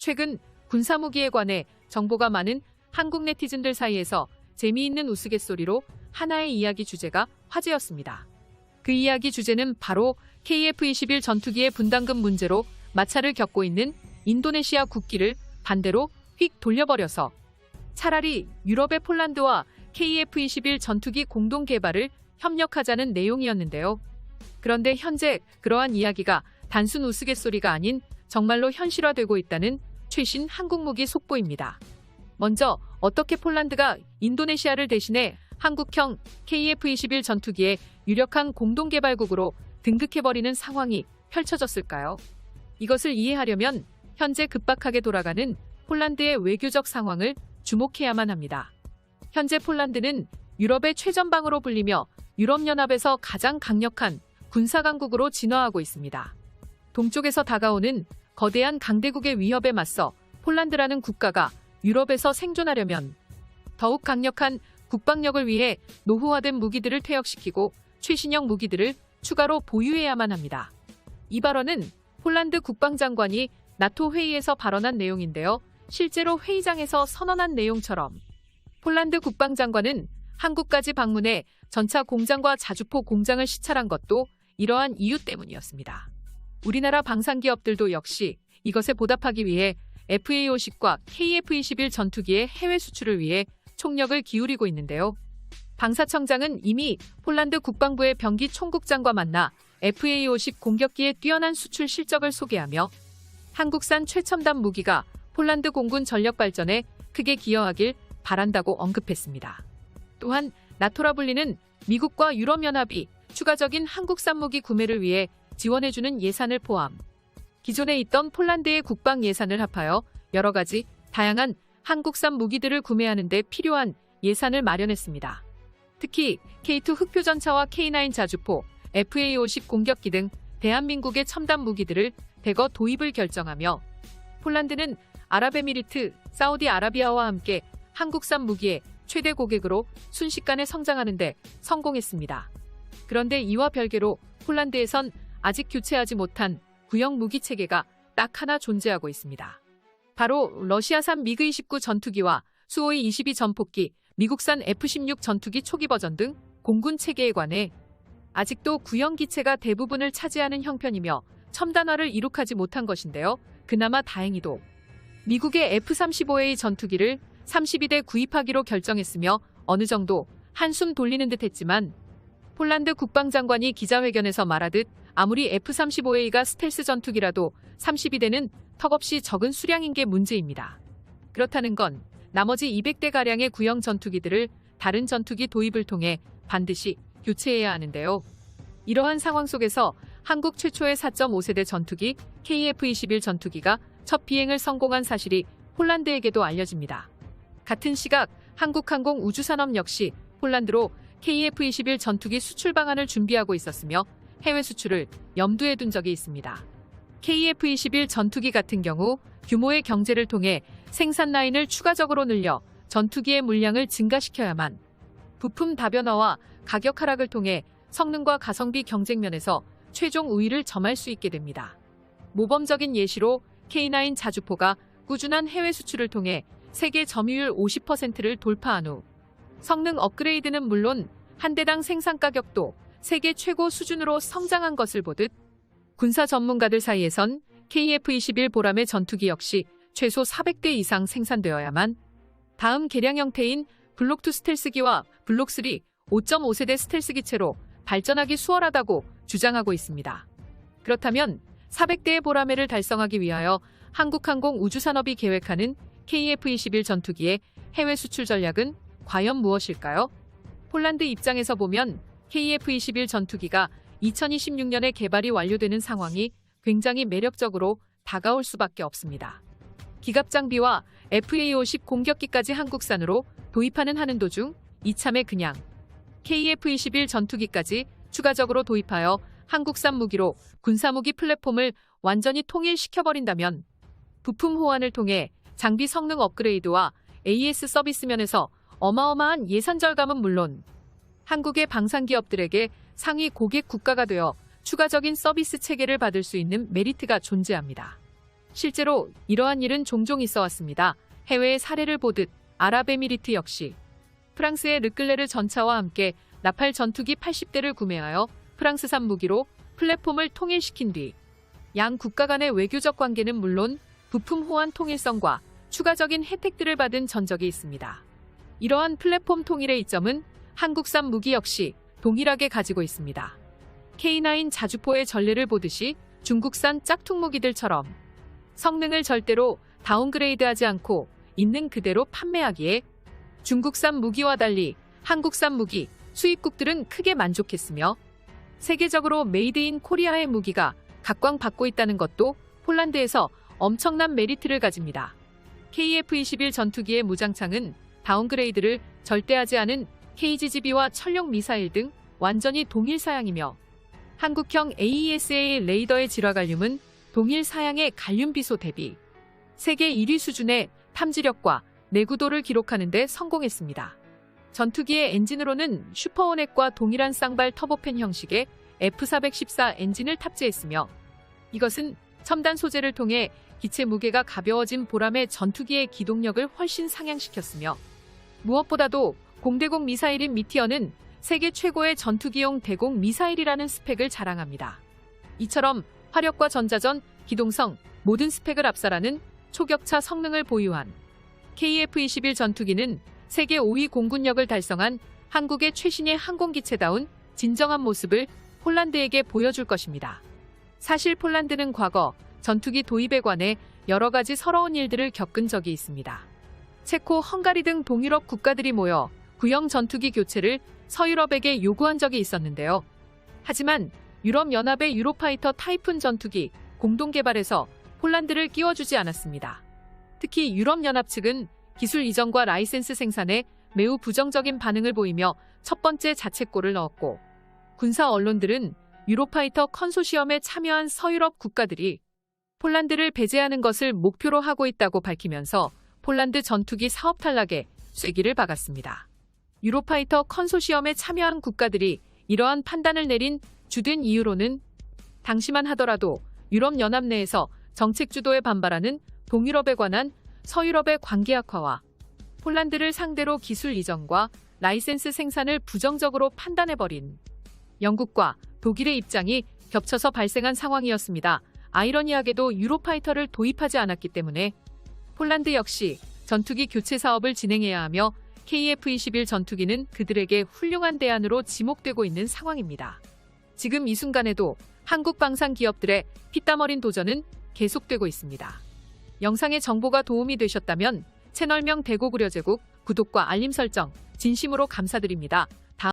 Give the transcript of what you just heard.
최근 군사무기에 관해 정보가 많은 한국 네티즌들 사이에서 재미있는 우스갯소리로 하나의 이야기 주제가 화제였습니다. 그 이야기 주제는 바로 KF-21 전투기의 분담금 문제로 마찰을 겪고 있는 인도네시아 국기를 반대로 휙 돌려버려서 차라리 유럽의 폴란드와 KF-21 전투기 공동 개발을 협력하자는 내용이었는데요. 그런데 현재 그러한 이야기가 단순 우스갯소리가 아닌 정말로 현실화되고 있다는 최신 한국 무기 속보입니다. 먼저 어떻게 폴란드가 인도네시아를 대신해 한국형 KF-21 전투기의 유력한 공동개발국으로 등극해버리는 상황이 펼쳐졌을까요? 이것을 이해하려면 현재 급박하게 돌아가는 폴란드의 외교적 상황을 주목해야만 합니다. 현재 폴란드는 유럽의 최전방으로 불리며 유럽연합에서 가장 강력한 군사강국으로 진화하고 있습니다. 동쪽에서 다가오는 거대한 강대국의 위협에 맞서 폴란드라는 국가가 유럽에서 생존하려면 더욱 강력한 국방력을 위해 노후화된 무기들을 퇴역시키고 최신형 무기들을 추가로 보유해야만 합니다. 이 발언은 폴란드 국방장관이 나토 회의에서 발언한 내용인데요. 실제로 회의장에서 선언한 내용처럼 폴란드 국방장관은 한국까지 방문해 전차 공장과 자주포 공장을 시찰한 것도 이러한 이유 때문이었습니다. 우리나라 방산기업들도 역시 이것에 보답하기 위해 FA-50과 KF-21 전투기의 해외 수출을 위해 총력을 기울이고 있는데요. 방사청장은 이미 폴란드 국방부의 병기 총국장과 만나 FA-50 공격기의 뛰어난 수출 실적을 소개하며 한국산 최첨단 무기가 폴란드 공군 전력 발전에 크게 기여하길 바란다고 언급했습니다. 또한 나토라 불리는 미국과 유럽연합이 추가적인 한국산 무기 구매를 위해 지원해주는 예산을 포함 기존에 있던 폴란드의 국방 예산을 합하여 여러 가지 다양한 한국산 무기들을 구매하는 데 필요한 예산을 마련했습니다. 특히 K2 흑표전차와 K9 자주포, FA-50 공격기 등 대한민국의 첨단 무기들을 대거 도입을 결정하며 폴란드는 아랍에미리트, 사우디아라비아와 함께 한국산 무기의 최대 고객으로 순식간에 성장하는 데 성공했습니다. 그런데 이와 별개로 폴란드에선 아직 교체하지 못한 구형 무기 체계가 딱 하나 존재하고 있습니다. 바로 러시아산 미그-29 전투기와 수호이-22 전폭기, 미국산 F-16 전투기 초기 버전 등 공군 체계에 관해 아직도 구형 기체가 대부분을 차지하는 형편이며 첨단화를 이룩하지 못한 것인데요. 그나마 다행히도 미국의 F-35A 전투기를 32대 구입하기로 결정했으며 어느 정도 한숨 돌리는 듯 했지만 폴란드 국방장관이 기자회견에서 말하듯 아무리 F-35A가 스텔스 전투기라도 32대는 턱없이 적은 수량인 게 문제입니다. 그렇다는 건 나머지 200대가량의 구형 전투기들을 다른 전투기 도입을 통해 반드시 교체해야 하는데요. 이러한 상황 속에서 한국 최초의 4.5세대 전투기 KF-21 전투기가 첫 비행을 성공한 사실이 폴란드에게도 알려집니다. 같은 시각 한국항공우주산업 역시 폴란드로 KF-21 전투기 수출 방안을 준비하고 있었으며 해외 수출을 염두에 둔 적이 있습니다. KF-21 전투기 같은 경우 규모의 경제를 통해 생산 라인을 추가적으로 늘려 전투기의 물량을 증가시켜야만 부품 다변화와 가격 하락을 통해 성능과 가성비 경쟁면에서 최종 우위를 점할 수 있게 됩니다. 모범적인 예시로 K9 자주포가 꾸준한 해외 수출을 통해 세계 점유율 50%를 돌파한 후 성능 업그레이드는 물론 한 대당 생산 가격도 세계 최고 수준으로 성장한 것을 보듯 군사 전문가들 사이에선 KF-21 보람의 전투기 역시 최소 400대 이상 생산되어야만 다음 개량 형태인 블록2 스텔스기와 블록3 5.5세대 스텔스 기체로 발전하기 수월하다고 주장하고 있습니다. 그렇다면 400대의 보라매를 달성하기 위하여 한국항공우주산업이 계획하는 KF-21 전투기의 해외 수출 전략은 과연 무엇일까요? 폴란드 입장에서 보면 KF-21 전투기가 2026년에 개발이 완료되는 상황이 굉장히 매력적으로 다가올 수밖에 없습니다. 기갑 장비와 FA-50 공격기까지 한국산으로 도입하는 하는 도중 이참에 그냥 KF-21 전투기까지 추가적으로 도입하여 한국산 무기로 군사무기 플랫폼을 완전히 통일시켜버린다면 부품 호환을 통해 장비 성능 업그레이드와 AS 서비스 면에서 어마어마한 예산 절감은 물론 한국의 방산기업들에게 상위 고객 국가가 되어 추가적인 서비스 체계를 받을 수 있는 메리트가 존재합니다. 실제로 이러한 일은 종종 있어 왔습니다. 해외의 사례를 보듯 아랍에미리트 역시 프랑스의 르클레르 전차와 함께 라팔 전투기 80대를 구매하여 프랑스산 무기로 플랫폼을 통일시킨 뒤 양 국가 간의 외교적 관계는 물론 부품 호환 통일성과 추가적인 혜택들을 받은 전적이 있습니다. 이러한 플랫폼 통일의 이점은 한국산 무기 역시 동일하게 가지고 있습니다. K9 자주포의 전례를 보듯이 중국산 짝퉁 무기들처럼 성능을 절대로 다운그레이드하지 않고 있는 그대로 판매하기에 중국산 무기와 달리 한국산 무기 수입국들은 크게 만족했으며 세계적으로 메이드 인 코리아의 무기가 각광받고 있다는 것도 폴란드에서 엄청난 메리트를 가집니다. KF-21 전투기의 무장창은 다운그레이드를 절대 하지 않은 KGGB와 천룡 미사일 등 완전히 동일 사양이며 한국형 AESA 레이더의 질화갈륨은 동일 사양의 갈륨 비소 대비 세계 1위 수준의 탐지력과 내구도를 기록하는 데 성공했습니다. 전투기의 엔진으로는 슈퍼호넷과 동일한 쌍발 터보팬 형식의 F414 엔진을 탑재했으며 이것은 첨단 소재를 통해 기체 무게가 가벼워진 보람의 전투기의 기동력을 훨씬 상향시켰으며 무엇보다도 공대공 미사일인 미티어는 세계 최고의 전투기용 대공 미사일이라는 스펙을 자랑합니다. 이처럼 화력과 전자전, 기동성, 모든 스펙을 압살하는 초격차 성능을 보유한 KF-21 전투기는 세계 5위 공군력을 달성한 한국의 최신의 항공기체다운 진정한 모습을 폴란드에게 보여줄 것입니다. 사실 폴란드는 과거 전투기 도입에 관해 여러 가지 서러운 일들을 겪은 적이 있습니다. 체코, 헝가리 등 동유럽 국가들이 모여 구형 전투기 교체를 서유럽에게 요구한 적이 있었는데요. 하지만 유럽연합의 유로파이터 타이푼 전투기 공동 개발에서 폴란드를 끼워주지 않았습니다. 특히 유럽연합 측은 기술 이전과 라이센스 생산에 매우 부정적인 반응을 보이며 첫 번째 자책골을 넣었고 군사 언론들은 유로파이터 컨소시엄에 참여한 서유럽 국가들이 폴란드를 배제하는 것을 목표로 하고 있다고 밝히면서 폴란드 전투기 사업 탈락에 쐐기를 박았습니다. 유로파이터 컨소시엄에 참여한 국가들이 이러한 판단을 내린 주된 이유로는 당시만 하더라도 유럽연합 내에서 정책 주도에 반발하는 동유럽에 관한 서유럽의 관계 악화와 폴란드를 상대로 기술 이전과 라이센스 생산을 부정적으로 판단해버린 영국과 독일의 입장이 겹쳐서 발생한 상황이었습니다. 아이러니하게도 유로파이터를 도입하지 않았기 때문에 폴란드 역시 전투기 교체 사업을 진행해야 하며 KF-21 전투기는 그들에게 훌륭한 대안으로 지목되고 있는 상황입니다. 지금 이 순간에도 한국 방산 기업들의 피땀 어린 도전은 계속되고 있습니다. 영상의 정보가 도움이 되셨다면 채널명 대구구려제국 구독과 알림 설정 진심으로 감사드립니다.